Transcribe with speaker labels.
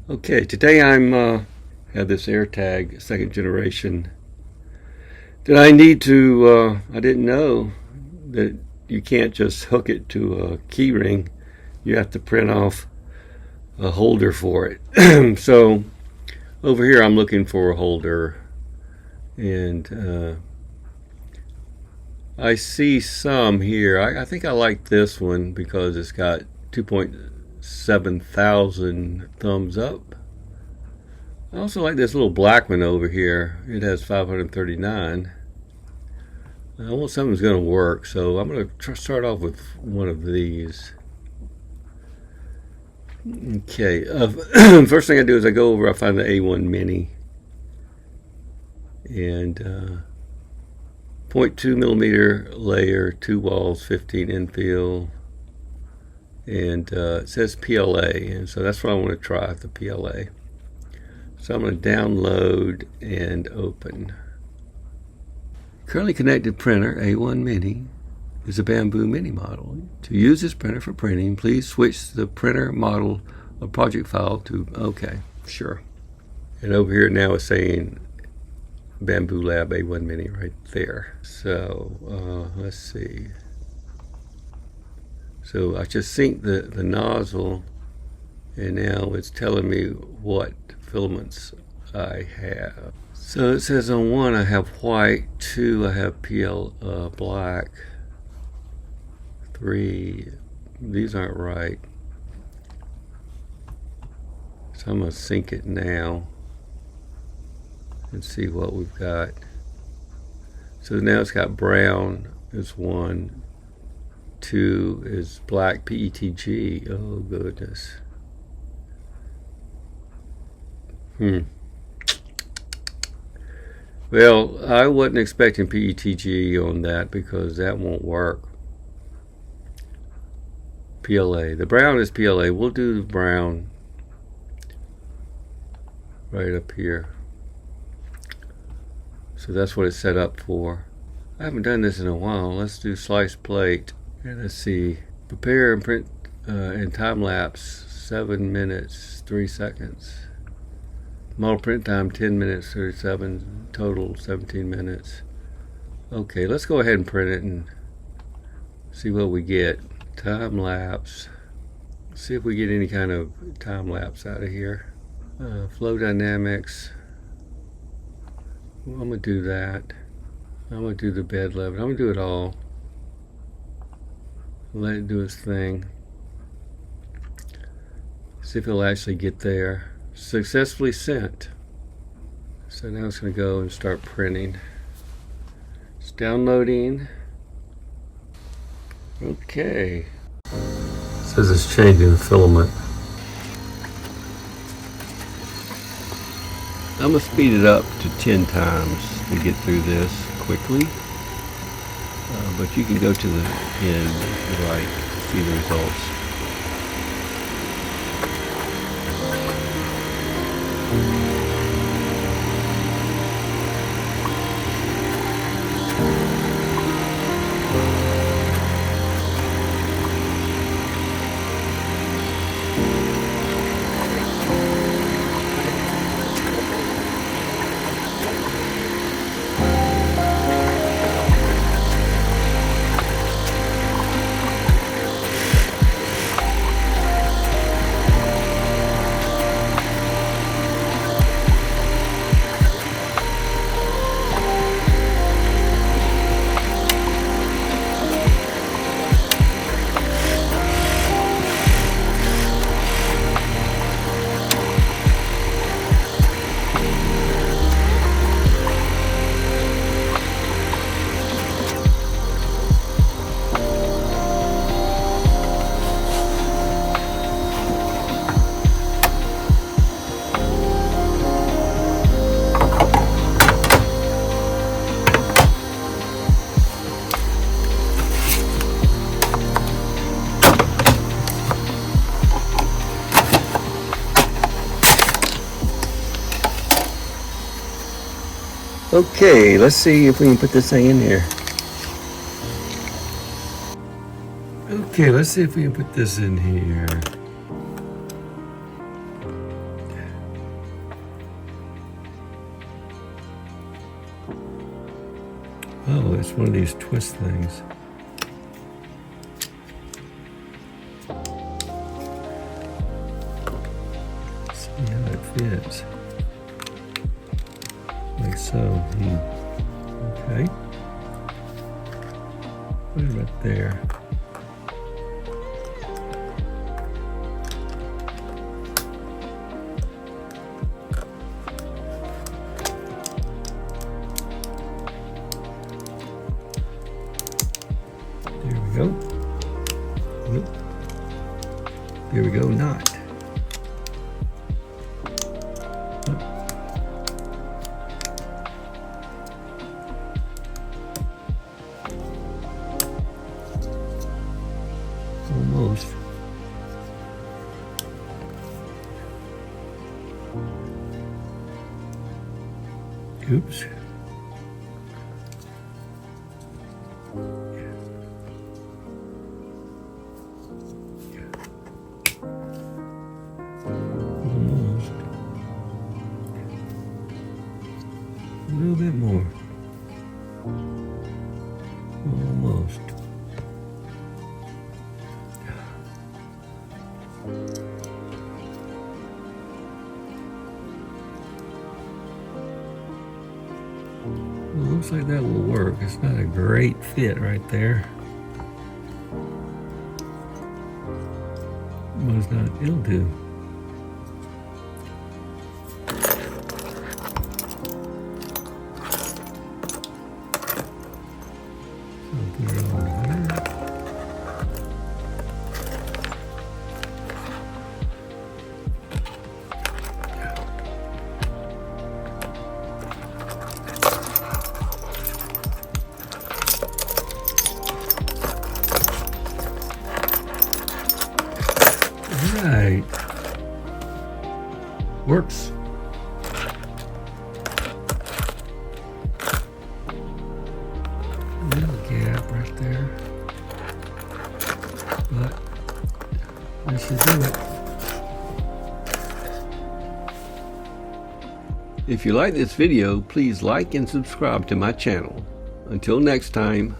Speaker 1: Okay, today I'm have this AirTag second generation that I need to. I didn't know that you can't just hook it to a keyring. You have to print off a holder for it. So over here I'm looking for a holder, and I see some here. I think I like this one because it's got 2.7 thousand thumbs up. I also like this little black one over here. It has 539. I want something that's going to work, so I'm going to start off with one of these. Okay, first thing I do is I go over, I find the A1 Mini, and 0.2 millimeter layer, 2 walls, 15 infill, and it says PLA, and so that's what I want to try, the PLA. So I'm going to download and open. Currently connected printer, A1 Mini, is a Bamboo Mini model. To use this printer for printing, please switch the printer model of project file to, okay, sure. And over here now it's saying Bamboo Lab A1 Mini right there. So let's see. So I just synced the nozzle, and now it's telling me what filaments I have. So it says on 1 I have white, 2 I have black, 3, these aren't right. So I'm going to sync it now and see what we've got. So now it's got brown is 1, 2 is black PETG. Oh goodness. Well, I wasn't expecting PETG on that because that won't work. PLA. The brown is PLA. We'll do the brown right up here. So that's what it's set up for. I haven't done this in a while. Let's do slice plate. And let's see. Prepare and print in time lapse 7 minutes 3 seconds. Model print time 10 minutes 37, total 17 minutes. Okay, let's go ahead and print it and see what we get. Time lapse. See if we get any kind of time lapse out of here. Flow dynamics. Well, I'm gonna do that. I'm gonna do the bed level. I'm gonna do it all. Let it do its thing. See if it'll actually get there. Successfully sent. So now it's going to go and start printing. It's downloading. Okay. It says it's changing the filament. I'm going to speed it up to 10 times to get through this quickly. But you can go to the end if you like to see the results. Okay, let's see if we can put this thing in here. Okay, let's see if we can put this in here. Oh, it's one of these twist things. See how it fits. Like so. Okay. Put it right there. There we go. Nope. There we go, not. Almost. Oops. Almost. A little bit more. Almost. Well, looks like that will work. It's not a great fit right there. But it's not, it'll do. So put it on here. Right. Works. Little gap right there. But that should do it. If you like this video, please like and subscribe to my channel. Until next time,